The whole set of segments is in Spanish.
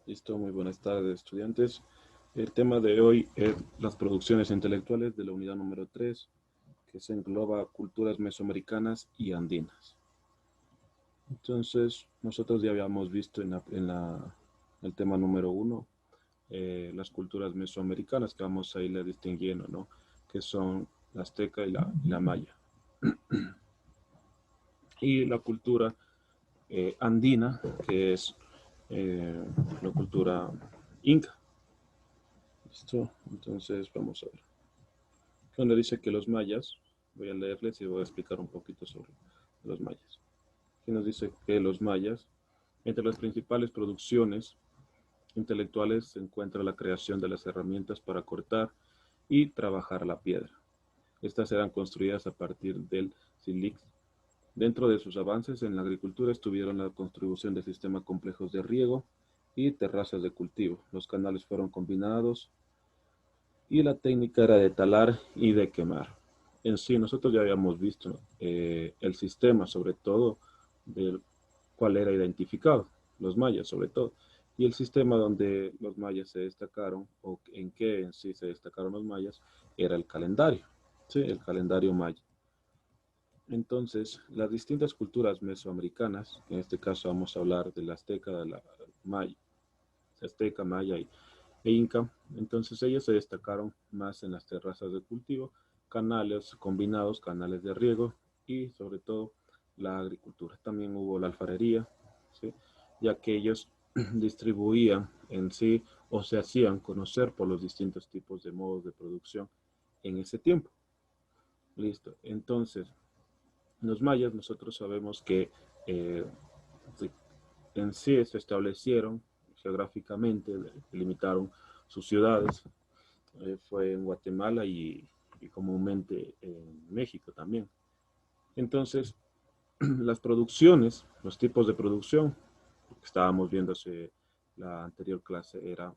Listo, muy buenas tardes, estudiantes. El tema de hoy es las producciones intelectuales de la unidad número 3, que se engloba culturas mesoamericanas y andinas. Entonces, nosotros ya habíamos visto el tema número 1, las culturas mesoamericanas, que vamos a irle distinguiendo, ¿no? Que son la azteca y la maya. Y la cultura andina, que es la cultura inca. ¿Listo? Entonces, vamos a ver. Donde dice que los mayas, voy a leerles y voy a explicar un poquito sobre los mayas. Aquí nos dice que los mayas, entre las principales producciones intelectuales se encuentra la creación de las herramientas para cortar y trabajar la piedra. Estas eran construidas a partir del sílex. Dentro de sus avances en la agricultura estuvieron la contribución de sistemas complejos de riego y terrazas de cultivo. Los canales fueron combinados y la técnica era de talar y de quemar. En sí, nosotros ya habíamos visto el sistema, sobre todo, del cual era identificado, los mayas sobre todo, y el sistema donde los mayas se destacaron, o en qué en sí se destacaron los mayas, era el calendario, ¿sí? El calendario maya. Entonces, las distintas culturas mesoamericanas, en este caso vamos a hablar de la azteca, de la maya, azteca, maya e Inca. Entonces ellos se destacaron más en las terrazas de cultivo, canales combinados, canales de riego y sobre todo la agricultura. También hubo la alfarería, ¿sí? Ya que ellos distribuían en sí o se hacían conocer por los distintos tipos de modos de producción en ese tiempo. Listo. Entonces, los mayas nosotros sabemos que eh, en sí se establecieron geográficamente, limitaron sus ciudades, fue en Guatemala y comúnmente en México también. Entonces, las producciones, los tipos de producción que estábamos viendo hace la anterior clase era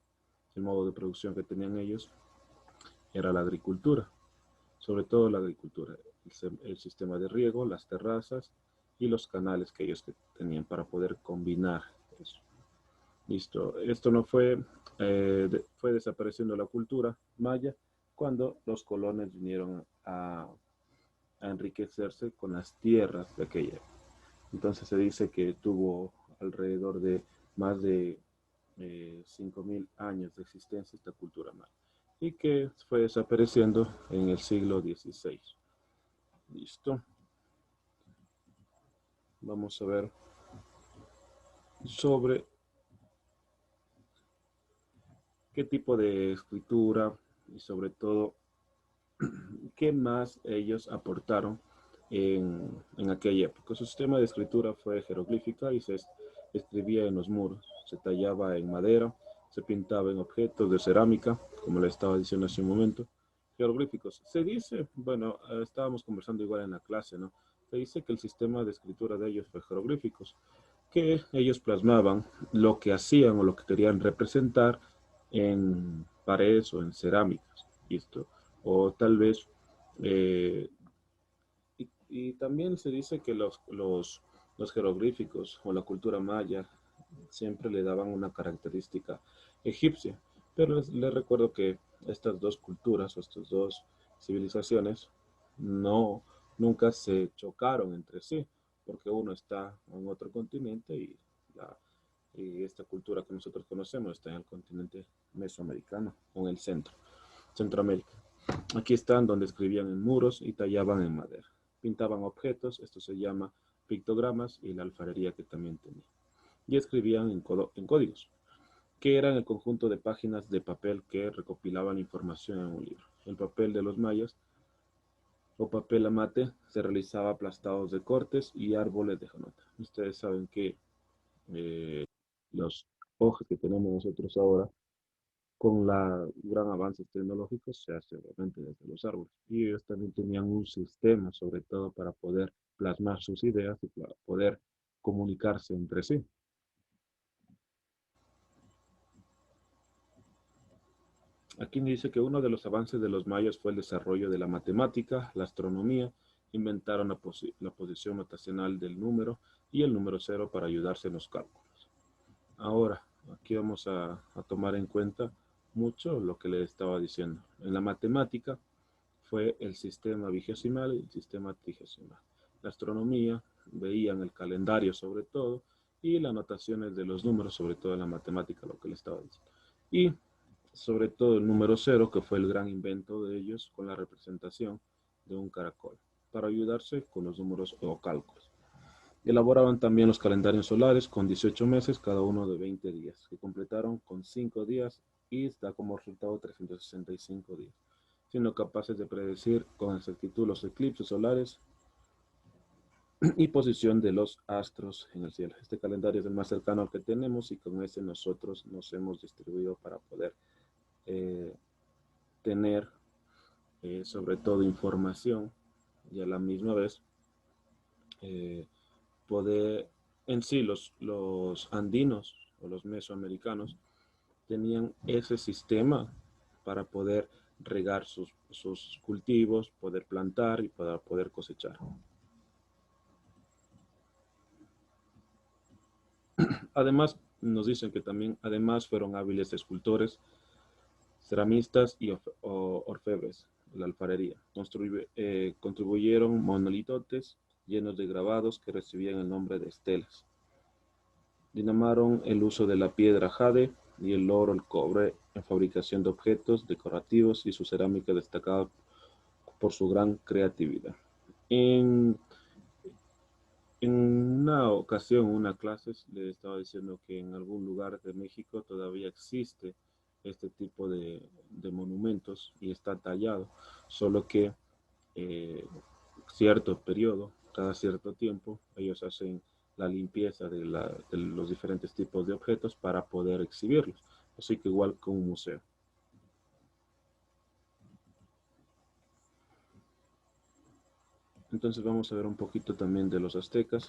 el modo de producción que tenían ellos, era la agricultura, sobre todo la agricultura, el sistema de riego, las terrazas y los canales que ellos tenían para poder combinar eso. Listo. Esto no fue desapareciendo la cultura maya cuando los colones vinieron a enriquecerse con las tierras de aquella época. Entonces se dice que tuvo alrededor de más de 5.000 años de existencia esta cultura maya y que fue desapareciendo en el siglo XVI. Listo. Vamos a ver sobre qué tipo de escritura y sobre todo qué más ellos aportaron en aquella época. Su sistema de escritura fue jeroglífica y se escribía en los muros, se tallaba en madera, se pintaba en objetos de cerámica, como le estaba diciendo hace un momento, jeroglíficos. Se dice, bueno, estábamos conversando igual en la clase, ¿no? Se dice que el sistema de escritura de ellos fue jeroglíficos, que ellos plasmaban lo que hacían o lo que querían representar en paredes o en cerámicas, ¿listo? O tal vez, eh, y también se dice que los jeroglíficos o la cultura maya siempre le daban una característica egipcia, pero les recuerdo que estas dos culturas o estas dos civilizaciones no, nunca se chocaron entre sí, porque uno está en otro continente y esta cultura que nosotros conocemos está en el continente mesoamericano o en el Centroamérica. Aquí están donde escribían en muros y tallaban en madera. Pintaban objetos, esto se llama pictogramas y la alfarería que también tenía. Y escribían en códigos, que eran el conjunto de páginas de papel que recopilaban información en un libro. El papel de los mayas o papel amate se realizaba aplastados de cortes y árboles de janota. Ustedes saben que los hojas que tenemos nosotros ahora con la gran avances tecnológicos se hace obviamente desde los árboles. Y ellos también tenían un sistema, sobre todo para poder plasmar sus ideas y para poder comunicarse entre sí. Aquí dice que uno de los avances de los mayas fue el desarrollo de la matemática, la astronomía, inventaron la posición notacional del número y el número cero para ayudarse en los cálculos. Ahora, aquí vamos a tomar en cuenta mucho lo que le estaba diciendo. En la matemática fue el sistema vigesimal y el sistema trigesimal. La astronomía veían el calendario sobre todo y las notaciones de los números, sobre todo en la matemática, lo que le estaba diciendo. Y sobre todo el número cero, que fue el gran invento de ellos con la representación de un caracol, para ayudarse con los números o cálculos. Elaboraban también los calendarios solares con 18 meses, cada uno de 20 días, que completaron con 5 días y da como resultado 365 días, siendo capaces de predecir con exactitud los eclipses solares y posición de los astros en el cielo. Este calendario es el más cercano al que tenemos y con ese nosotros nos hemos distribuido para poder eh, tener sobre todo información y a la misma vez eh, poder, en sí los andinos o los mesoamericanos tenían ese sistema para poder regar sus cultivos, poder plantar y para poder cosechar. Además, nos dicen que también, además, fueron hábiles escultores, ceramistas y orfebres, la alfarería. Contribuyeron monolitotes llenos de grabados que recibían el nombre de estelas. Dinamaron el uso de la piedra jade y el oro, el cobre en fabricación de objetos decorativos y su cerámica destacada por su gran creatividad. En, en una ocasión, una clase, le estaba diciendo que en algún lugar de México todavía existe este tipo de monumentos y está tallado, solo que cierto periodo, cada cierto tiempo, ellos hacen la limpieza de los diferentes tipos de objetos para poder exhibirlos. Así que igual que un museo. Entonces vamos a ver un poquito también de los aztecas.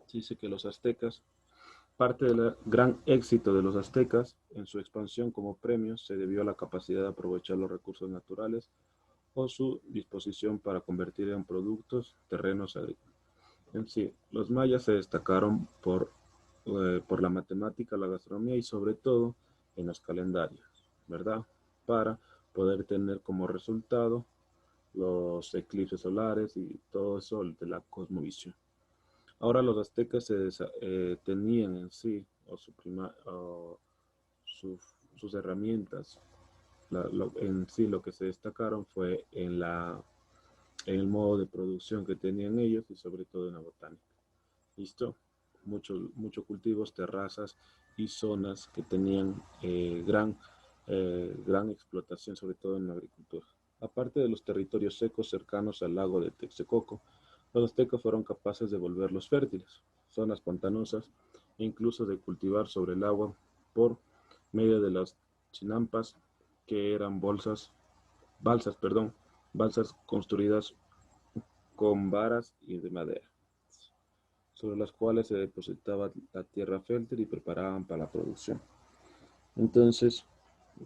Se dice que los aztecas, parte del gran éxito de los aztecas en su expansión como premio se debió a la capacidad de aprovechar los recursos naturales o su disposición para convertir en productos terrenos agrícolas. En sí, los mayas se destacaron por la matemática, la gastronomía y sobre todo en los calendarios, ¿verdad? Para poder tener como resultado los eclipses solares y todo eso de la cosmovisión. Ahora los aztecas tenían en sí o sus herramientas, en sí lo que se destacaron fue en el modo de producción que tenían ellos y sobre todo en la botánica. ¿Listo? Muchos cultivos, terrazas y zonas que tenían gran explotación, sobre todo en la agricultura. Aparte de los territorios secos cercanos al lago de Texcoco, los aztecas fueron capaces de volverlos fértiles, zonas pantanosas e incluso de cultivar sobre el agua por medio de las chinampas, que eran balsas construidas con varas y de madera, sobre las cuales se depositaba la tierra fértil y preparaban para la producción. Entonces,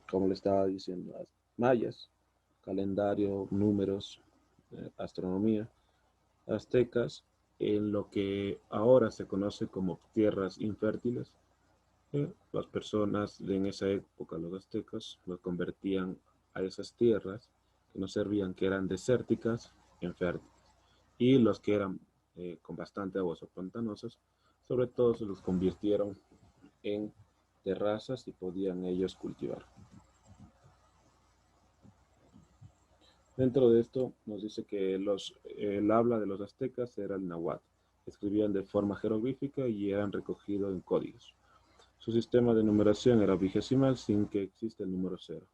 como le estaba diciendo, mayas, calendario, números, astronomía, aztecas, en lo que ahora se conoce como tierras infértiles, las personas en esa época, los aztecas, los convertían a esas tierras que no servían, que eran desérticas, en fértiles. Y los que eran con bastante aguas o pantanosas, sobre todo se los convirtieron en terrazas y podían ellos cultivar. Dentro de esto nos dice que el habla de los aztecas era el náhuatl. Escribían de forma jeroglífica y eran recogidos en códigos. Su sistema de numeración era vigesimal sin que exista el número cero.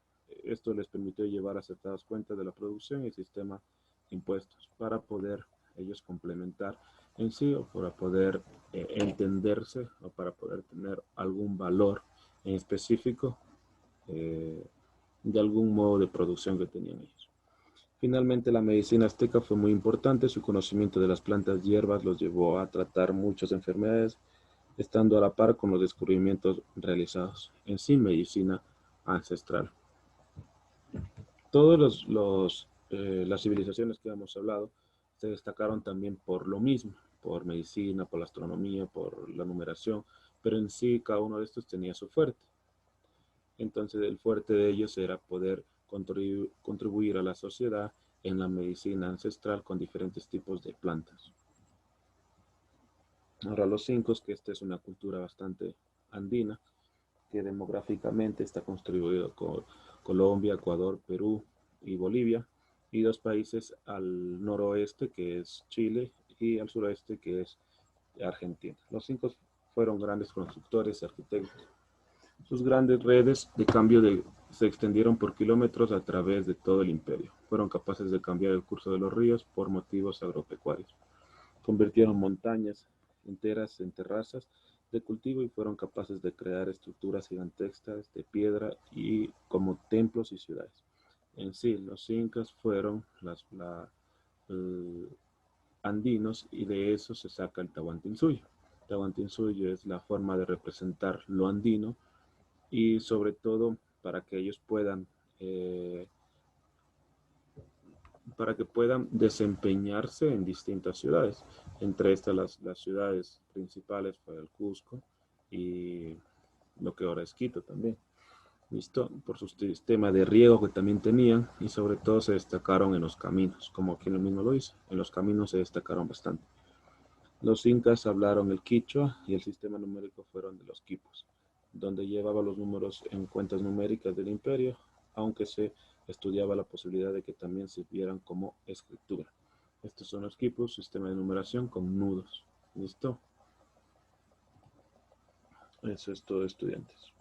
Esto les permitió llevar acertadas cuentas de la producción y el sistema de impuestos para poder ellos complementar en sí o para poder entenderse o para poder tener algún valor en específico eh, de algún modo de producción que tenían ellos. Finalmente, la medicina azteca fue muy importante. Su conocimiento de las plantas hierbas los llevó a tratar muchas enfermedades, estando a la par con los descubrimientos realizados en sí medicina ancestral. Todas las civilizaciones que hemos hablado se destacaron también por lo mismo, por medicina, por la astronomía, por la numeración, pero en sí cada uno de estos tenía su fuerte. Entonces el fuerte de ellos era poder contribuir a la sociedad en la medicina ancestral con diferentes tipos de plantas. Ahora los incas, que esta es una cultura bastante andina, que demográficamente está contribuido con Colombia, Ecuador, Perú y Bolivia, y dos países al noroeste, que es Chile, y al sureste, que es Argentina. Los incas fueron grandes constructores y arquitectos. Sus grandes redes de se extendieron por kilómetros a través de todo el imperio. Fueron capaces de cambiar el curso de los ríos por motivos agropecuarios. Convirtieron montañas enteras en terrazas de cultivo y fueron capaces de crear estructuras gigantescas de piedra y como templos y ciudades. En sí, los incas fueron andinos y de eso se saca el Tahuantinsuyo. Tahuantinsuyo es la forma de representar lo andino y sobre todo para que ellos eh, puedan desempeñarse en distintas ciudades. Entre estas las ciudades principales fue el Cusco y lo que ahora es Quito también. ¿Listo? Por su sistema de riego que también tenían y sobre todo se destacaron en los caminos, como quien lo mismo lo hizo. En los caminos se destacaron bastante. Los incas hablaron el quichua y el sistema numérico fueron de los quipos, donde llevaba los números en cuentas numéricas del imperio, aunque se estudiaba la posibilidad de que también sirvieran como escritura. Estos son los quipos, sistema de numeración con nudos. ¿Listo? Eso es todo, estudiantes.